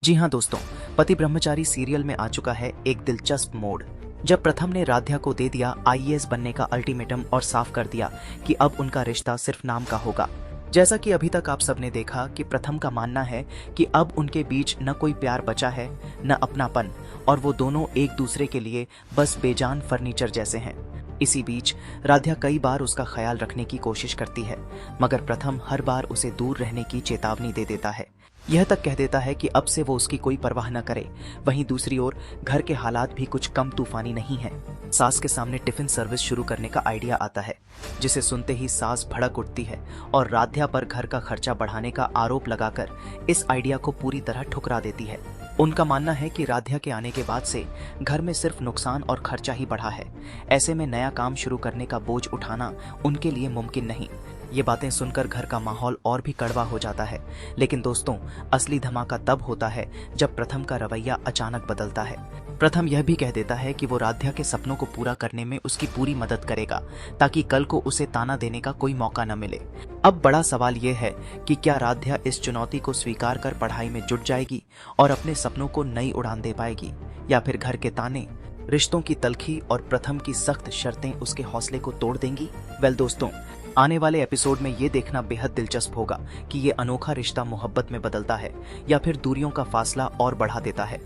जी हाँ दोस्तों, पति ब्रह्मचारी सीरियल में आ चुका है एक दिलचस्प मोड़। जब प्रथम ने राध्या को दे दिया आईएएस बनने का अल्टीमेटम और साफ कर दिया कि अब उनका रिश्ता सिर्फ नाम का होगा। जैसा कि अभी तक आप सबने देखा कि प्रथम का मानना है कि अब उनके बीच न कोई प्यार बचा है न अपनापन, और वो दोनों एक दूसरे के लिए बस बेजान फर्नीचर जैसे हैं। इसी बीच राध्या कई बार उसका ख्याल रखने की कोशिश करती है, मगर प्रथम हर बार उसे दूर रहने की चेतावनी दे देता है। यह तक कह देता है कि अब से वो उसकी कोई परवाह न करे। वहीं दूसरी ओर घर के हालात भी कुछ कम तूफानी नहीं हैं। सास के सामने टिफिन सर्विस शुरू करने का आइडिया आता है, जिसे सुनते ही सास भड़क उठती है और राध्या पर घर का खर्चा बढ़ाने का आरोप लगाकर इस आइडिया को पूरी तरह ठुकरा देती है। उनका मानना है कि राध्या के आने के बाद से घर में सिर्फ नुकसान और खर्चा ही बढ़ा है। ऐसे में नया काम शुरू करने का बोझ उठाना उनके लिए मुमकिन नहीं। ये बातें सुनकर घर का माहौल और भी कड़वा हो जाता है। लेकिन दोस्तों, असली धमाका तब होता है जब प्रथम का रवैया अचानक बदलता है। प्रथम यह भी कह देता है कि वो राध्या के सपनों को पूरा करने में उसकी पूरी मदद करेगा, ताकि कल को उसे ताना देने का कोई मौका न मिले। अब बड़ा सवाल ये है कि क्या राध्या इस चुनौती को स्वीकार कर पढ़ाई में जुट जाएगी और अपने सपनों को नई उड़ान दे पाएगी, या फिर घर के ताने, रिश्तों की तलखी और प्रथम की सख्त शर्तें उसके हौसले को तोड़ देंगी। वेल दोस्तों, आने वाले एपिसोड में ये देखना बेहद दिलचस्प होगा कि ये अनोखा रिश्ता मोहब्बत में बदलता है या फिर दूरियों का फासला और बढ़ा देता है।